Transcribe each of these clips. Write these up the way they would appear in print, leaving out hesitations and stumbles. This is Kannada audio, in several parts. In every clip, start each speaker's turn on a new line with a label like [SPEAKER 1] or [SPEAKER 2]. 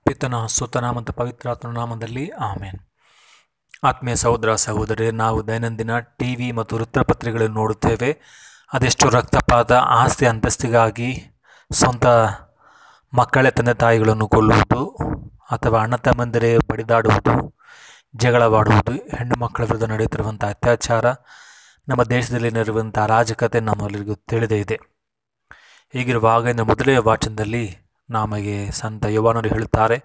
[SPEAKER 1] ಪಿತನ ಸುತನ ಮತ್ತು ಪವಿತ್ರಾತ್ಮನ ನಾಮದಲ್ಲಿ ಆಮೇನ್. ಆತ್ಮೀಯ ಸಹೋದರ ಸಹೋದರಿ, ನಾವು ದೈನಂದಿನ ಟಿ ವಿ ಮತ್ತು ವೃತ್ತಪತ್ರಿಕೆಗಳನ್ನು ನೋಡುತ್ತೇವೆ. ಅದೆಷ್ಟು ರಕ್ತಪಾತ, ಆಸ್ತಿ ಅಂತಸ್ತಿಗಾಗಿ ಸ್ವಂತ ಮಕ್ಕಳೇ ತಂದೆ ತಾಯಿಗಳನ್ನು ಕೊಲ್ಲುವುದು ಅಥವಾ ಅಣ್ಣ ತಮ್ಮಂದಿರೇ ಬಡಿದಾಡುವುದು, ಜಗಳವಾಡುವುದು, ಹೆಣ್ಣು ಮಕ್ಕಳ ವಿರುದ್ಧ ನಡೆಯುತ್ತಿರುವಂಥ ಅತ್ಯಾಚಾರ, ನಮ್ಮ ದೇಶದಲ್ಲಿ ನಡೆಯುವಂಥ ಅರಾಜಕತೆ ನಮ್ಮೆಲ್ಲರಿಗೂ ತಿಳಿದೇ ಇದೆ. ಹೀಗಿರುವಾಗ ಇನ್ನು ಮೊದಲನೇ ವಾಚನದಲ್ಲಿ ನಮಗೆ ಸಂತ ಯೋಹಾನರು ಹೇಳುತ್ತಾರೆ,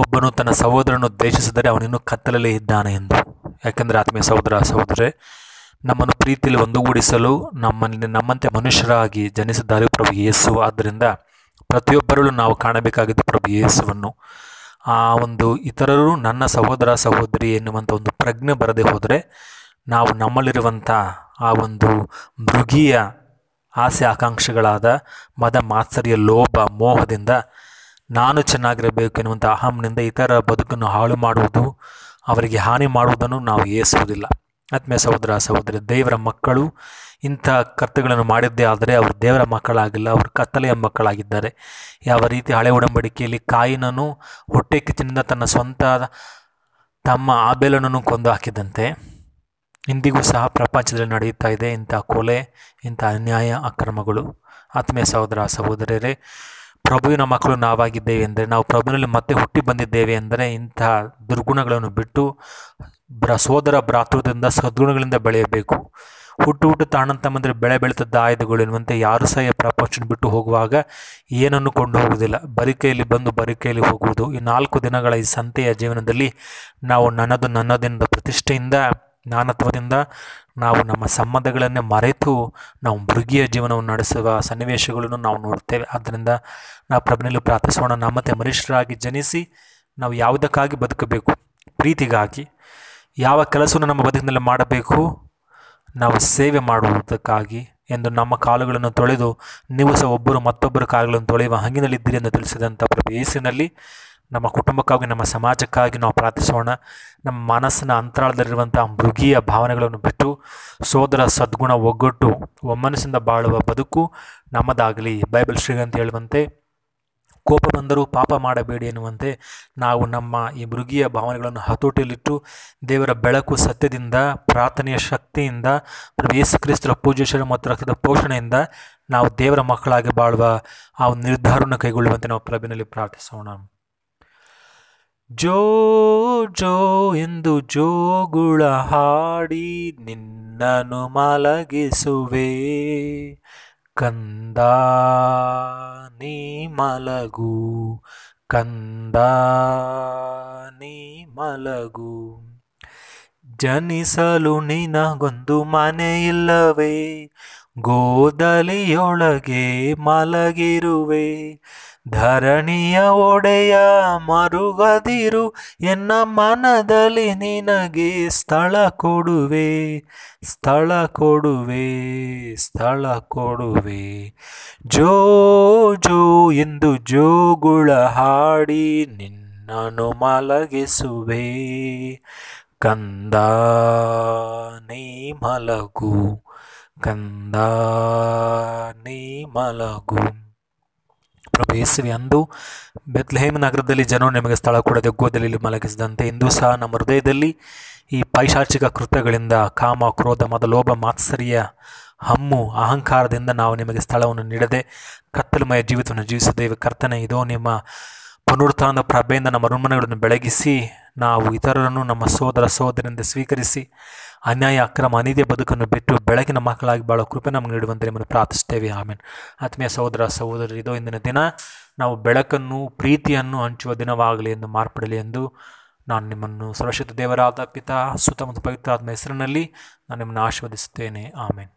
[SPEAKER 1] ಒಬ್ಬನು ತನ್ನ ಸಹೋದರನು ದ್ವೇಷಿಸಿದರೆ ಅವನಿನ್ನೂ ಕತ್ತಲಲ್ಲೇ ಇದ್ದಾನೆ ಎಂದು. ಯಾಕೆಂದರೆ ಆತ್ಮೀಯ ಸಹೋದರ ಸಹೋದರೇ, ನಮ್ಮನ್ನು ಪ್ರೀತಿಯಲ್ಲಿ ಒಂದುಗೂಡಿಸಲು ನಮ್ಮಂತೆ ಮನುಷ್ಯರಾಗಿ ಜನಿಸಿದ್ದಾರೆ ಪ್ರಭು ಯೇಸು. ಆದ್ದರಿಂದ ಪ್ರತಿಯೊಬ್ಬರಲ್ಲೂ ನಾವು ಕಾಣಬೇಕಾಗಿದ್ದು ಪ್ರಭು ಯೇಸುವನ್ನು. ಆ ಒಂದು ಇತರರು ನನ್ನ ಸಹೋದರ ಸಹೋದರಿ ಎನ್ನುವಂಥ ಒಂದು ಪ್ರಜ್ಞೆ ಬರದೇ ಹೋದರೆ ನಾವು ನಮ್ಮಲ್ಲಿರುವಂಥ ಆ ಒಂದು ಮೃಗೀಯ ಆಸೆ ಆಕಾಂಕ್ಷೆಗಳಾದ ಮದ ಮಾತ್ಸರ್ಯ, ಲೋಭ, ಮೋಹದಿಂದ ನಾನು ಚೆನ್ನಾಗಿರಬೇಕು ಎನ್ನುವಂಥ ಅಹಂನಿಂದ ಇತರ ಬದುಕನ್ನು ಹಾಳು ಮಾಡುವುದು, ಅವರಿಗೆ ಹಾನಿ ಮಾಡುವುದನ್ನು ನಾವು ಏಸುವುದಿಲ್ಲ. ಆತ್ಮೀಯ ಸಹೋದರ ಸಹೋದರಿ, ದೇವರ ಮಕ್ಕಳು ಇಂಥ ಕರ್ತಗಳನ್ನು ಮಾಡಿದ್ದೇ ಆದರೆ ಅವರು ದೇವರ ಮಕ್ಕಳಾಗಿಲ್ಲ, ಅವರು ಕತ್ತಲೆಯ ಮಕ್ಕಳಾಗಿದ್ದಾರೆ. ಯಾವ ರೀತಿ ಹಳೆ ಒಡಂಬಡಿಕೆಯಲ್ಲಿ ಕಾಯಿನನು ಹೊಟ್ಟೆ ಕಿಚ್ಚಿನಿಂದ ತನ್ನ ಸ್ವಂತ ತಮ್ಮ ಆಬೇಲನನ್ನು ಕೊಂದು ಹಾಕಿದಂತೆ ಇಂದಿಗೂ ಸಹ ಪ್ರಪಂಚದಲ್ಲಿ ನಡೆಯುತ್ತಾ ಇದೆ ಇಂಥ ಕೊಲೆ, ಇಂಥ ಅನ್ಯಾಯ, ಅಕ್ರಮಗಳು. ಆತ್ಮೀಯ ಸಹೋದರ ಸಹೋದರರೇ, ಪ್ರಭುವಿನ ಮಕ್ಕಳು ನಾವಾಗಿದ್ದೇವೆ ಎಂದರೆ, ನಾವು ಪ್ರಭುವಿನಲ್ಲಿ ಮತ್ತೆ ಹುಟ್ಟಿ ಬಂದಿದ್ದೇವೆ ಎಂದರೆ ಇಂಥ ದುರ್ಗುಣಗಳನ್ನು ಬಿಟ್ಟು ಸೋದರ ಭ್ರಾತೃತ್ವದಿಂದ ಸದ್ಗುಣಗಳಿಂದ ಬೆಳೆಯಬೇಕು. ಹುಟ್ಟು ಅಣ್ಣ ತಮ್ಮಂದಿರ ಬೆಳೆ ಬೆಳೆತದ್ದ ಆಯುಧಗಳು ಎನ್ನುವಂತೆ ಯಾರು ಸಹ ಈ ಪ್ರಪಂಚ ಬಿಟ್ಟು ಹೋಗುವಾಗ ಏನನ್ನು ಕೊಂಡು ಹೋಗುವುದಿಲ್ಲ, ಬರಿಕೆಯಲ್ಲಿ ಬಂದು ಬರಿಕೆಯಲ್ಲಿ ಹೋಗುವುದು. ಈ 4 ದಿನಗಳ ಈ ಸಂತೆಯ ಜೀವನದಲ್ಲಿ ನಾವು ನನ್ನದೆಂದ ಪ್ರತಿಷ್ಠೆಯಿಂದ, ನಾನತ್ವದಿಂದ ನಾವು ನಮ್ಮ ಸಂಬಂಧಗಳನ್ನೇ ಮರೆತು ನಾವು ಮೃಗೀಯ ಜೀವನವನ್ನು ನಡೆಸುವ ಸನ್ನಿವೇಶಗಳನ್ನು ನಾವು ನೋಡ್ತೇವೆ. ಆದ್ದರಿಂದ ನಾವು ಪ್ರಭುವಿನಲ್ಲಿ ಪ್ರಾರ್ಥಿಸೋಣ, ನಮ್ಮತ್ತೆ ಮನುಷ್ಯರಾಗಿ ಜನಿಸಿ ನಾವು ಯಾವುದಕ್ಕಾಗಿ ಬದುಕಬೇಕು? ಪ್ರೀತಿಗಾಗಿ. ಯಾವ ಕೆಲಸವನ್ನು ನಮ್ಮ ಬದುಕಿನಲ್ಲಿ ಮಾಡಬೇಕು? ನಾವು ಸೇವೆ ಮಾಡುವುದಕ್ಕಾಗಿ ಎಂದು ನಮ್ಮ ಕಾಲುಗಳನ್ನು ತೊಳೆದು ನೀವು ಸಹ ಒಬ್ಬರು ಮತ್ತೊಬ್ಬರ ಕಾಲುಗಳನ್ನು ತೊಳೆಯುವ ಹಂಗಿನಲ್ಲಿದ್ದೀರಿ ಎಂದು ತಿಳಿಸಿದಂಥ ಪ್ರಭು ಯೇಸುವಿನಲ್ಲಿ ನಮ್ಮ ಕುಟುಂಬಕ್ಕಾಗಿ, ನಮ್ಮ ಸಮಾಜಕ್ಕಾಗಿ ನಾವು ಪ್ರಾರ್ಥಿಸೋಣ. ನಮ್ಮ ಮನಸ್ಸಿನ ಅಂತರಾಳದಲ್ಲಿರುವಂಥ ಮೃಗೀಯ ಭಾವನೆಗಳನ್ನು ಬಿಟ್ಟು ಸೋದರ ಸದ್ಗುಣ, ಒಗ್ಗಟ್ಟು, ಒಮ್ಮನಸ್ಸಿಂದ ಬಾಳುವ ಬದುಕು ನಮ್ಮದಾಗಲಿ. ಬೈಬಲ್ ಶ್ರೀಗಂತ ಹೇಳುವಂತೆ, ಕೋಪ ಬಂದರೂ ಪಾಪ ಮಾಡಬೇಡಿ ಎನ್ನುವಂತೆ ನಾವು ನಮ್ಮ ಈ ಮೃಗೀಯ ಭಾವನೆಗಳನ್ನು ಹತೋಟಿಯಲ್ಲಿಟ್ಟು ದೇವರ ಬೆಳಕು, ಸತ್ಯದಿಂದ, ಪ್ರಾರ್ಥನೆಯ ಶಕ್ತಿಯಿಂದ, ಪ್ರಭು ಯೇಸು ಕ್ರಿಸ್ತರ ಪೂಜೆ ಮತ್ತು ರಕ್ತದ ಪೋಷಣೆಯಿಂದ ನಾವು ದೇವರ ಮಕ್ಕಳಾಗಿ ಬಾಳುವ ಆ ಒಂದು ನಿರ್ಧಾರವನ್ನು ಕೈಗೊಳ್ಳುವಂತೆ ನಾವು ಪ್ರಭುವಿನಲ್ಲಿ ಪ್ರಾರ್ಥಿಸೋಣ. ಜೋ ಜೋ ಎಂದು ಜೋಗುಳ ಹಾಡಿ ನಿನ್ನನು ಮಲಗಿಸುವೆ, ಕಂದ ನೀ ಮಲಗು, ಕಂದ ನೀ ಮಲಗು. ಜನಿಸಲು ನಿನಗೊಂದು ಮನೆಯಿಲ್ಲವೇ, ಗೋದಲಿಯೊಳಗೆ ಮಲಗಿರುವೆ. ಧರಣಿಯ ಒಡೆಯ ಮರುಗದಿರು, ಎನ್ನ ಮನದಲ್ಲಿ ನಿನಗೆ ಸ್ಥಳ ಕೊಡುವೆ, ಸ್ಥಳ ಕೊಡುವೆ, ಸ್ಥಳ ಕೊಡುವೆ. ಜೋ ಜೋ ಎಂದು ಜೋಗುಳ ಹಾಡಿ ನಿನ್ನನು ಮಲಗಿಸುವೆ, ಕಂದ ನೀ ಮಲಗು, ಕಂದ ನೀ ಮಲಗು. ಪ್ರಭು ಯೇಸುವೆ, ಅಂದು ಬೆತ್ಲೆಹೇಮ್ ನಗರದಲ್ಲಿ ಜನರು ನಿಮಗೆ ಸ್ಥಳ ಕೊಡದೆ ಗೋದಲಿಯಲ್ಲಿ ಮಲಗಿಸಿದಂತೆ ಇಂದು ಸಹ ನಮ್ಮ ಹೃದಯದಲ್ಲಿ ಈ ಪೈಶಾಚಿಕ ಕೃತ್ಯಗಳಿಂದ, ಕಾಮ, ಕ್ರೋಧ, ಮದ, ಲೋಭ, ಮಾತ್ಸರ್ಯ, ಹಮ್ಮು, ಅಹಂಕಾರದಿಂದ ನಾವು ನಿಮಗೆ ಸ್ಥಳವನ್ನು ನೀಡದೆ ಕತ್ತಲಮಯ ಜೀವಿತವನ್ನು ಜೀವಿಸಿದ್ದೇವೆ. ಕರ್ತನೆ, ಇದೋ ನಿಮ್ಮ ಪುನರುತ್ಥಾನದ ಪ್ರಭೆಯಿಂದ ನಮ್ಮ ಅರಮನೆಗಳನ್ನು ಬೆಳಗಿಸಿ ನಾವು ಇತರರನ್ನು ನಮ್ಮ ಸೋದರ ಸಹೋದರಿಯಿಂದ ಸ್ವೀಕರಿಸಿ ಅನ್ಯಾಯ, ಅಕ್ರಮ, ಅನೀತಿಯ ಬದುಕನ್ನು ಬಿಟ್ಟು ಬೆಳಕಿನ ಮಕ್ಕಳಾಗಿ ಬಾಳೋ ಕೃಪೆ ನಮಗೆ ನೀಡುವಂತೆ ನಿಮ್ಮನ್ನು ಪ್ರಾರ್ಥಿಸ್ತೇವೆ. ಆಮೇಲೆ ಆತ್ಮೀಯ ಸಹೋದರ ಸಹೋದರಿ, ಇದೋ ಇಂದಿನ ದಿನ ನಾವು ಬೆಳಕನ್ನು, ಪ್ರೀತಿಯನ್ನು ಹಂಚುವ ದಿನವಾಗಲಿ ಎಂದು ಮಾರ್ಪಡಲಿ ಎಂದು ನಾನು ನಿಮ್ಮನ್ನು ಸರ್ವಶಕ್ತ ದೇವರಾದ ಪಿತಾ, ಸುತ್ತ ಮತ್ತು ಪವಿತ್ರಾತ್ಮ ಹೆಸರಿನಲ್ಲಿ ನಾನು ನಿಮ್ಮನ್ನು ಆಶೀರ್ವದಿಸುತ್ತೇನೆ. ಆಮೇನ್.